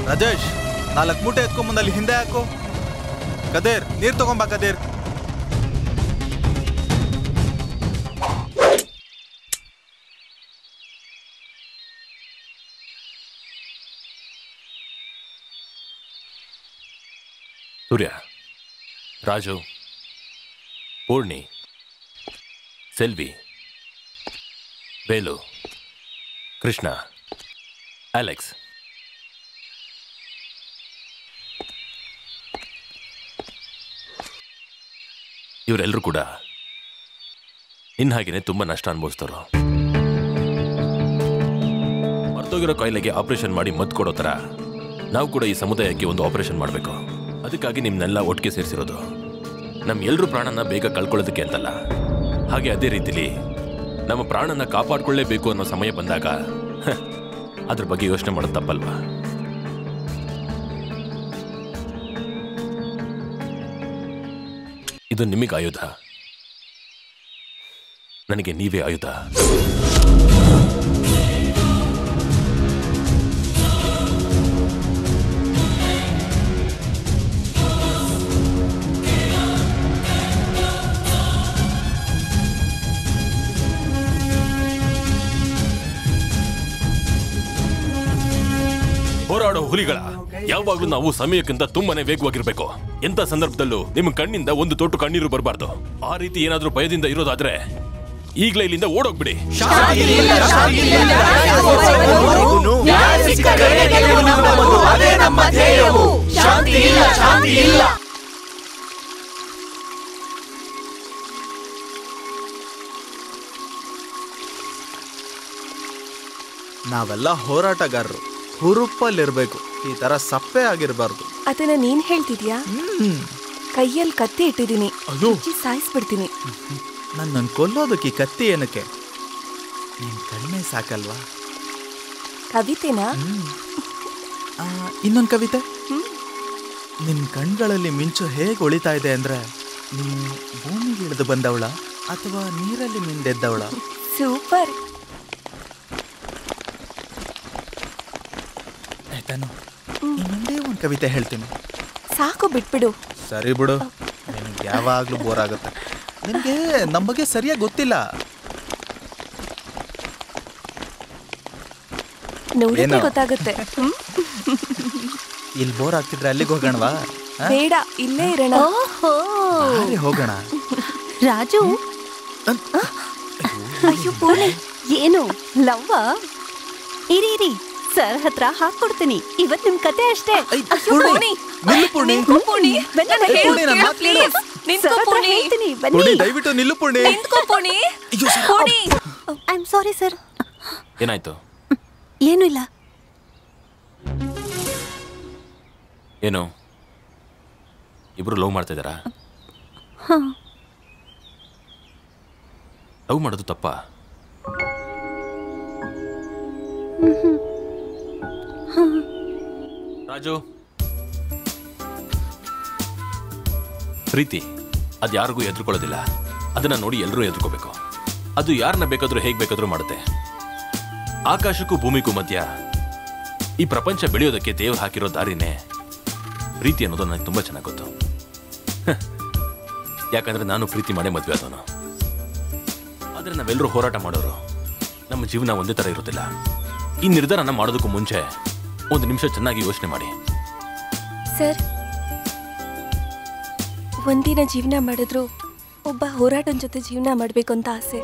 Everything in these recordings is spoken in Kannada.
ರಾಜೇಶ್ 4 ಮೂಟೆ ಎತ್ಕೊಂಡ್ ಅಲ್ಲಿ ಹಿಂದೆ ಹಾಕು. ಕದೇರ್ ನೀರ್ ತಗೊಂಬಾ. ಕದೇರ್ ಸೂರ್ಯ, ರಾಜು, ಪೂರ್ಣಿ, ಸೆಲ್ವಿ, ಬೇಲು, ಕೃಷ್ಣ, ಅಲೆಕ್ಸ್, ಇವರೆಲ್ಲರೂ ಕೂಡ ಇನ್ ಹಾಗೇನೆ ತುಂಬಾ ನಷ್ಟ ಅನುಭವಿಸ್ತಾರೋ. ಮರ್ತೋಗಿರೋ ಕಾಯಿಲೆಗೆ ಆಪರೇಷನ್ ಮಾಡಿ ಮದ್ದು ಕೊಡೋ ತರ ನಾವು ಕೂಡ ಈ ಸಮುದಾಯಕ್ಕೆ ಒಂದು ಆಪರೇಷನ್ ಮಾಡಬೇಕು. ಅದಕ್ಕಾಗಿ ನಿಮ್ನೆಲ್ಲ ಒಟ್ಟಿಗೆ ಸೇರಿಸಿರೋದು. ನಮ್ಮ ಎಲ್ರೂ ಪ್ರಾಣನ ಬೇಗ ಕಳ್ಕೊಳ್ಳೋದಕ್ಕೆ ಅಂತಲ್ಲ, ಹಾಗೆ ಅದೇ ರೀತಿಲಿ ನಮ್ಮ ಪ್ರಾಣನ ಕಾಪಾಡ್ಕೊಳ್ಳೇಬೇಕು ಅನ್ನೋ ಸಮಯ ಬಂದಾಗ ಅದ್ರ ಬಗ್ಗೆ ಯೋಚನೆ ಮಾಡೋದು ತಪ್ಪಲ್ವಾ? ಇದು ನಿಮಗೆ ಆಯುಧ, ನನಗೆ ನೀವೇ ಆಯುಧ. ಹೋರಾಡೋ ಹುಲಿಗಳ ಯಾವಾಗ್ಲೂ ನಾವು ಸಮಯಕ್ಕಿಂತ ತುಂಬಾನೇ ವೇಗವಾಗಿರ್ಬೇಕು. ಎಂತ ಸಂದರ್ಭದಲ್ಲೂ ನಿಮ್ಮ ಕಣ್ಣಿಂದ ಒಂದು ತೊಟ್ಟು ಕಣ್ಣೀರು ಬರಬಾರ್ದು. ಆ ರೀತಿ ಏನಾದ್ರೂ ಭಯದಿಂದ ಇರೋದಾದ್ರೆ ಈಗಲೇ ಇಲ್ಲಿಂದ ಓಡೋಗ್ಬಿಡಿ. ನಾವೆಲ್ಲ ಹೋರಾಟಗಾರರು, ಹುರುಪಲ್ಲಿರ್ಬೇಕು. ಈ ತರ ಸಪ್ಪೆ ಆಗಿರ್ಬಾರ್ದು. ಅದನ್ನ ನೀನ್ ಹೇಳ್ತಿದ್ಯಾ? ಕೈಯಲ್ಲಿ ಕತ್ತಿ ಇಟ್ಟಿದೀನಿ, ಅದು ಸಾಯಿಸ್ಬಿಡ್ತೀನಿ. ನನ್ನ ಕೊಲ್ಲೋದಕ್ಕೆ ಕತ್ತಿ ಏನಕ್ಕೆ? ನಿನ್ ಕಣ್ಣೇ ಸಾಕಲ್ವಾ? ಕವಿತೆನಾ? ಇನ್ನೊಂದು ಕವಿತೆ. ನಿನ್ ಕಣ್ಗಳಲ್ಲಿ ಮಿಂಚು ಹೇಗೆ ಉಳಿತಾ ಇದೆ ಅಂದ್ರೆ ನೀನು ಭೂಮಿಗೆ ಇಳಿದು ಬಂದವಳ ಅಥವಾ ನೀರಲ್ಲಿ ಮಿಂದೆದ್ದವಳ? ಸೂಪರ್. ಆಯ್ತಾನು, ಇನ್ನೊಂದೇ ಒಂದು ಕವಿತೆ ಹೇಳ್ತೀನಿ. ಸಾಕು, ಬಿಟ್ಬಿಡು. ಸರಿ ಬಿಡು, ನಿನ್ಗೆ ಯಾವಾಗ್ಲೂ ಬೋರ್ ಆಗುತ್ತೆ. ನಿನ್ಗೆ ನಮ್ಮ ಬಗ್ಗೆ ಸರಿಯಾಗಿ ಗೊತ್ತಿಲ್ಲ. ನೋಡಿದ್ರೆ ಗೊತ್ತಾಗುತ್ತೆ. ಇಲ್ಲಿ ಬೋರ್ ಆಗ್ತಿದ್ರೆ ಅಲ್ಲಿಗೆ ಹೋಗೋಣವಾ? ಬೇಡ, ಇಲ್ಲೇ ಇರೋಣ. ಹೋಗೋಣ. ರಾಜು, ಅಯ್ಯೋ ಪೂರ್ಣಿ, ಏನು ಲವ್ವಾ? ಇರಿ ಸರ್ ಹತ್ರ ಹಾಕೊಡ್ತೀನಿ. ಇವತ್ ನಿಮ್ ಕತೆ ಅಷ್ಟೇ. ದಯವಿಟ್ಟು ನಿಲ್ಲು Poorni. I am sorry sir. ಏನಾಯ್ತು? ಏನು ಇಲ್ಲ. ಏನು ಇಬ್ರು ಲವ್ ಮಾಡ್ತಾ ಇದ್ದಾರಾ? ಲವ್ ಮಾಡೋದು ತಪ್ಪಾ? ರಾಜು, ಪ್ರೀತಿ ಅದ್ಯಾರಿಗೂ ಎದುರ್ಕೊಳ್ಳೋದಿಲ್ಲ. ಅದನ್ನ ನೋಡಿ ಎಲ್ಲರೂ ಎದುರ್ಕೋಬೇಕು. ಅದು ಯಾರನ್ನ ಬೇಕಾದ್ರೂ ಹೇಗ್ ಬೇಕಾದ್ರೂ ಮಾಡುತ್ತೆ. ಆಕಾಶಕ್ಕೂ ಭೂಮಿಗೂ ಮಧ್ಯ ಈ ಪ್ರಪಂಚ ಬೆಳೆಯೋದಕ್ಕೆ ದೇವ್ರು ಹಾಕಿರೋ ದಾರಿನೇ ಪ್ರೀತಿ ಅನ್ನೋದು ನನಗೆ ತುಂಬಾ ಚೆನ್ನಾಗಿ ಗೊತ್ತು. ಯಾಕಂದ್ರೆ ನಾನು ಪ್ರೀತಿ ಮಾಡೇ ಮದ್ವೆ ಆದವನು. ಆದ್ರೆ ನಾವೆಲ್ಲರೂ ಹೋರಾಟ ಮಾಡೋರು. ನಮ್ಮ ಜೀವನ ಒಂದೇ ತರ ಇರೋದಿಲ್ಲ. ಈ ನಿರ್ಧಾರನ ಮಾಡೋದಕ್ಕೂ ಮುಂಚೆ ಒಂದು ನಿಮಿಷ ಚೆನ್ನಾಗಿ ಯೋಚನೆ ಮಾಡಿ. ಸರ್, ಒಂದಿನ ಜೀವನ ಮಾಡಿದ್ರು ಒಬ್ಬ ಹೋರಾಟದ ಜೊತೆ ಜೀವನ ಮಾಡಬೇಕು ಅಂತ ಆಸೆ.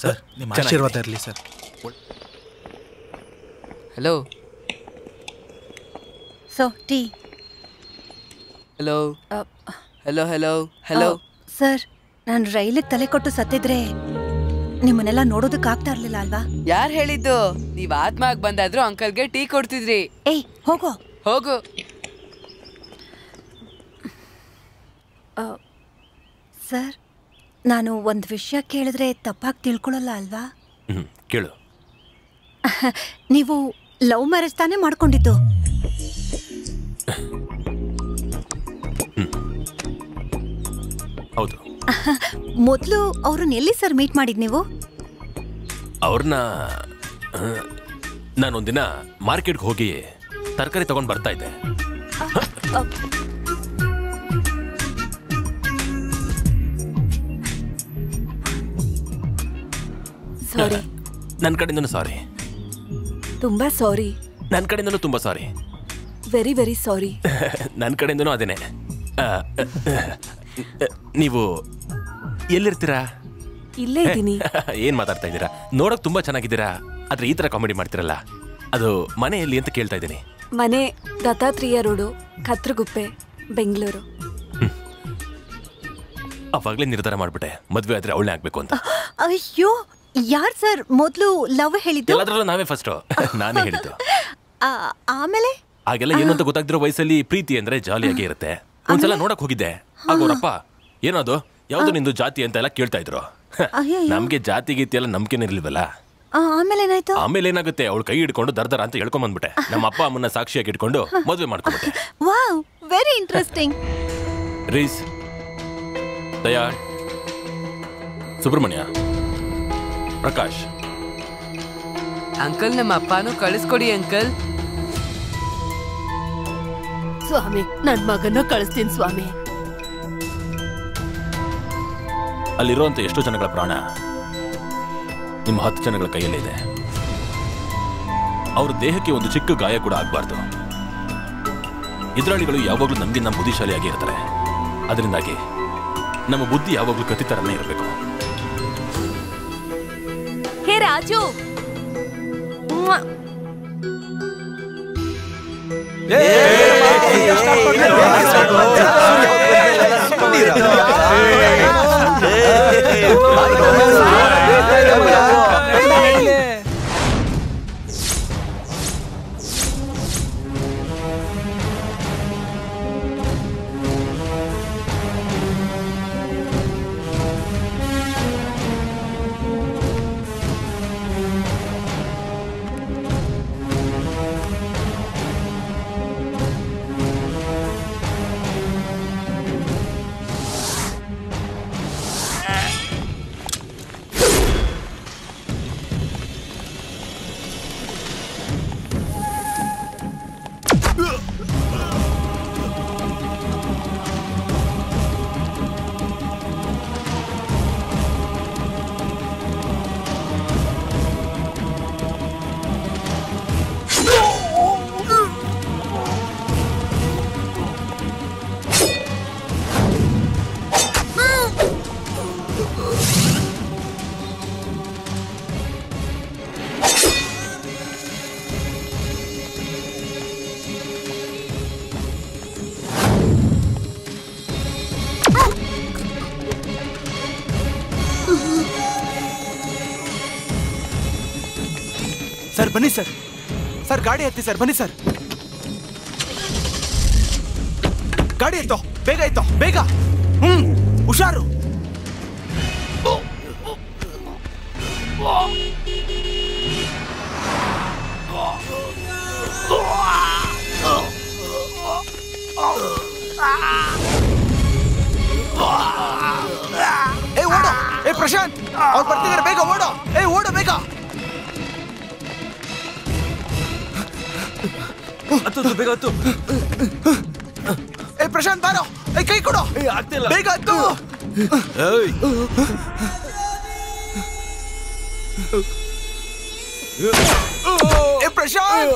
ಸರ್ ನಿಮ್ಮ ಆಶೀರ್ವಾದ ಇರಲಿ sir. Hello so tea. Hello hello hello hello sir, ನಾನು ರೈಲಿಗೆ ತಲೆ ಕೊಟ್ಟು ಸತ್ತಿದ್ರೆ ನಿಮ್ಮನ್ನೆಲ್ಲ ನೋಡೋದಕ್ಕೆ ಆಗ್ತಾ ಇರ್ಲಿಲ್ಲ ಅಲ್ವಾ? ಯಾರು ಹೇಳಿದ್ದು? ನೀವ್ ಆತ್ಮಾಗ್ ಬಂದಾದ್ರು ಅಂಕಲ್ಗೆ ಟೀ ಕೊಡ್ತಿದ್ರಿ. ಏಯ್ ಹೋಗೋ ಹೋಗು. ಸರ್, ನಾನು ಒಂದು ವಿಷಯ ಕೇಳಿದ್ರೆ ತಪ್ಪಾಗಿ ತಿಳ್ಕೊಳ್ಳಲ್ಲ ಅಲ್ವಾ? ಕೇಳು. ನೀವು ಲವ್ ಮ್ಯಾರೇಜ್ ತಾನೇ ಮಾಡ್ಕೊಂಡಿದ್ದು? ಹೌದು. ಮೊದಲು ಅವ್ರನ್ನ ಎಲ್ಲಿ ಸರ್ ಮೀಟ್ ಮಾಡಿದ್ ನೀವು? ಅವ್ರನ್ನ ನಾನೊಂದಿನ ಮಾರ್ಕೆಟ್ಗೆ ಹೋಗಿ ತರಕಾರಿ ತಗೊಂಡ್ ಬರ್ತಾ ಇದ್ದೆ. ಸಾರಿ. ನನ್ನ ಕಡೆಯಿಂದನೂ ಸಾರಿ. ತುಂಬಾ ಸಾರಿ. ನನ್ನ ಕಡೆಯಿಂದನೂ ತುಂಬಾ ಸಾರಿ. Very very sorry. ನನ್ನ ಕಡೆಯಿಂದನೂ ಅದೇನೆ. ನೀವು ಎಲ್ಲಿರ್ತೀರಾ? ಇಲ್ಲೇ ಇದ್ದೀನಿ. ಏನ್ ಮಾತಾಡ್ತಾ ಇದ್ದೀರಾ? ನೋಡಕ್ ತುಂಬಾ ಚೆನ್ನಾಗಿದ್ದೀರಾ, ಆದ್ರೆ ಈ ತರ ಕಾಮಿಡಿ ಮಾಡ್ತಿರಲ್ಲ, ಅದು ಮನೆ ಎಲ್ಲಿ ಅಂತ ಕೇಳ್ತಾ ಇದ್ದೀನಿ. ಮನೆ ದತ್ತಾತ್ರೇಯ ರೋಡು, ಕತ್ರಗುಪ್ಪೆ, ಬೆಂಗಳೂರು. ಅವಾಗ್ಲೇ ನಿರ್ಧಾರ ಮಾಡ್ಬಿಟ್ಟೆ ಮದ್ವೆ ಆದ್ರೆ ಅವಳೇ ಆಗ್ಬೇಕು ಅಂತ. ಅಯ್ಯೋ, ಯಾರ್ ಸರ್ ಮೊದಲು ಲವ್ ಹೇಳಿದ್ದು? ಎಲ್ಲಾದ್ರಲ್ಲೂ ನಾವೇ ಫಸ್ಟ್. ನಾನೇ ಹೇಳಿದ್ದು. ಆಮೇಲೆ ಹಾಗೆಲ್ಲ ಏನು ಅಂತ ಗೊತ್ತಾಗ್ದಿರೋ ವಯಸ್ಸಲ್ಲಿ ಪ್ರೀತಿ ಅಂದ್ರೆ ಜಾಲಿಯಾಗಿ ಇರುತ್ತೆ. ಒಂದ್ಸಲ ನೋಡಕ್ ಹೋಗಿದ್ದೆ, ಆಗೋರಪ್ಪ ಏನದು ಯಾವ್ದು ನಿಂದು ಜಾತಿ ಅಂತ ಎಲ್ಲ ಕೇಳ್ತಾ ಇದ್ರು. ನಮ್ಗೆ ಜಾತಿ ಗೀತಿ ಎಲ್ಲ ನಂಬಿಕೆನೇ ಇರ್ಲಿಲ್ವಲ್ಲ. ಆಮೇಲೆ ಏನಾಯ್ತು? ಆಮೇಲೆ ಏನಾಗುತ್ತೆ, ಅವಳು ಕೈ ಹಿಡ್ಕೊಂಡು ದರ್ದರ ಅಂತ ಹೇಳ್ಕೊಂಡ್ ಬಂದ್ಬಿಟ್ಟೆ. ನಮ್ಮ ಅಪ್ಪ ಅಮ್ಮನ ಸಾಕ್ಷಿಯಾಗಿ ಇಟ್ಕೊಂಡು ಮದ್ವೆ ಮಾಡ್ಕೊಂಡ್ಬಿಟ್ಟೆ. Wow, very interesting. ರೀಸ್, ದಯಾ, ಸುಬ್ರಹ್ಮಣ್ಯ, ಪ್ರಕಾಶ್. ಅಂಕಲ್, ನಮ್ಮ ಅಪ್ಪನೂ ಕಳಿಸ್ಕೊಡಿ ಅಂಕಲ್. ಸ್ವಾಮಿ, ನನ್ ಮಗನ ಕಳಿಸ್ತೀನಿ ಸ್ವಾಮಿ. ಅಲ್ಲಿರುವಂತ ಎಷ್ಟೋ ಜನಗಳ ಪ್ರಾಣ ನಿಮ್ಮ 10 ಜನಗಳ ಕೈಯಲ್ಲಿದೆ. ಅವ್ರ ದೇಹಕ್ಕೆ ಒಂದು ಚಿಕ್ಕ ಗಾಯ ಕೂಡ ಆಗ್ಬಾರ್ದು. ಎದುರಾಳಿಗಳು ಯಾವಾಗ್ಲೂ ನಮ್ಗಿನ್ನ ಬುದ್ಧಿಶಾಲಿಯಾಗಿ ಇರ್ತಾರೆ. ಅದರಿಂದಾಗಿ ನಮ್ಮ ಬುದ್ಧಿ ಯಾವಾಗ್ಲೂ ಕತ್ತಿ ತರನೇ ಇರಬೇಕು. ಹೇ ರಾಜು, ಸರ್ ಬನ್ನಿ ಸರ್. ಸರ್ ಗಾಡಿ ಹತ್ತಿ ಸರ್, ಬನ್ನಿ ಸರ್. ಗಾಡಿ ಎತ್ತೋ, ಬೇಗ ಎತ್ತೋ, ಬೇಗ. ಹುಷಾರು. ಏ ಓಡೋ, ಏ ಪ್ರಶಾಂತ್, ಅವ್ರು ಬರ್ತಿದ್ದಾರೆ, ಬೇಗ ಓಡೋ. ಏ ಓಡೋ ಬೇಗ. ಹತ್ತು ಬೇಗ ಹತ್ತು. ಏ ಪ್ರಶಾಂತ್ ಬಾರೋ, ಏ ಕೈ ಕೊಡು. ಆಗ್ತಿಲ್ಲ, ಬೇಗ ಹತ್ತು. ಏ ಪ್ರಶಾಂತ್.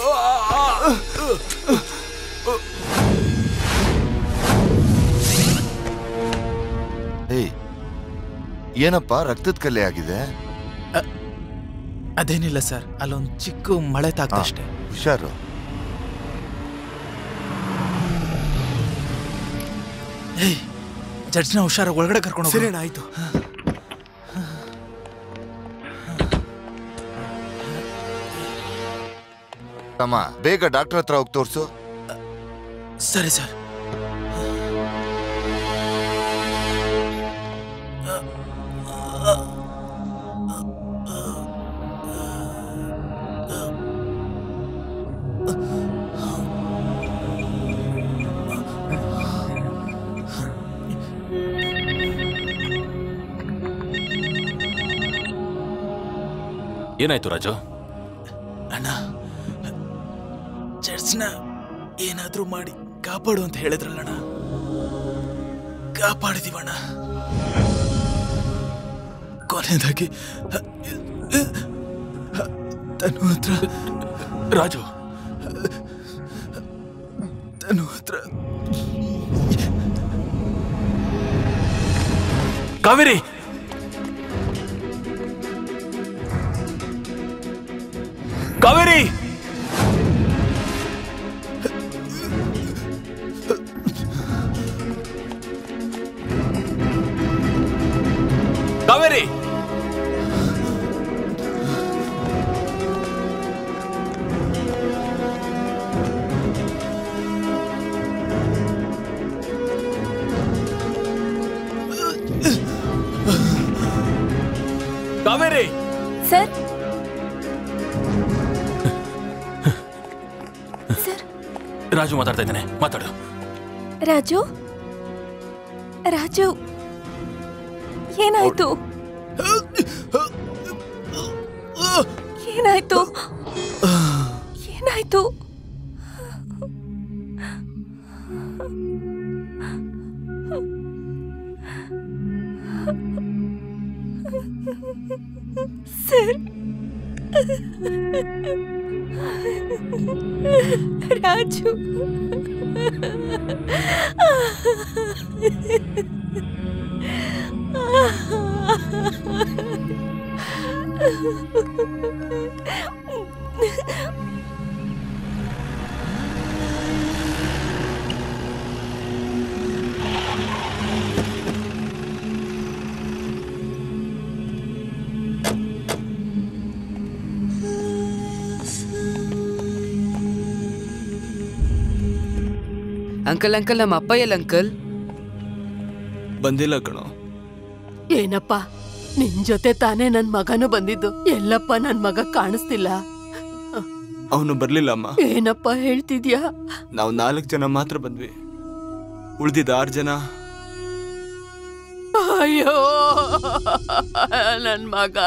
ಏನಪ್ಪ ರಕ್ತದ ಕಲೆ ಆಗಿದೆ? ಅದೇನಿಲ್ಲ ಸರ್, ಅಲ್ಲೊಂದು ಚಿಕ್ಕ ಮಳೆ ತಾಗ್ತಷ್ಟೇ. ಹುಷಾರು. ಏಯ್, ಜಡ್ಜ್ನ ಹುಷಾರಾಗಿ ಒಳಗಡೆ ಕರ್ಕೊಂಡು ಹೋಗಿ. ಸರಿ, ಆಯ್ತು. ತಮ್ಮ, ಬೇಗ ಡಾಕ್ಟರ್ ಹತ್ರ ಹೋಗಿ ತೋರ್ಸು. ಸರಿ ಸರ್. ಏನಾಯ್ತು ರಾಜು? ಅಣ್ಣ, ಚರ್ಚ್ನ ಏನಾದ್ರೂ ಮಾಡಿ ಕಾಪಾಡು ಅಂತ ಹೇಳಿದ್ರಲ್ಲಣ್ಣ, ಕಾಪಾಡಿದೀವಣ್ಣ. ಕೊನೆಯದಾಗಿ ತನು ಹತ್ರ ರಾಜು, ತನು ಹತ್ರ ಕಾವೇರಿ, ಕಾವೇರಿ, ಕಾವೇರಿ, ಕಾವೇರಿ. ಸರ್ ಸರ್, ರಾಜು ಮಾತಾಡ್ತಾ ಇದ್ದಾನೆ, ಮಾತಾಡು. ರಾಜು, ರಾಜು, ಏನಾಯ್ತು? ಏನಾಯ್ತು? ಏನಾಯ್ತು? ಸರ್, ರಾಜು, ಅಂಕಲ್ ಅಂಕಲ್, ನಮ್ಮ ಅಪ್ಪ ಎಲ್ಲ ಅಂಕಲ್? ಬಂದಿಲ್ಲ ಕಣೋ. ಏನಪ್ಪ, ನಿನ್ ಜೊತೆ ತಾನೇ ನನ್ ಮಗನು ಬಂದಿದ್ದು. ಎಲ್ಲಪ್ಪ ನನ್ ಮಗ ಕಾಣಿಸ್ತಿಲ್ಲ. ಅವನು ಬರ್ಲಿಲ್ಲ ಅಮ್ಮ. ಏನಪ್ಪ ಹೇಳ್ತಿದ್ಯಾ? ನಾವು 4 ಜನ ಮಾತ್ರ ಬಂದ್ವಿ, ಉಳ್ದಿದ್ದ 6 ಜನ. ಅಯ್ಯೋ, ನನ್ ಮಗ.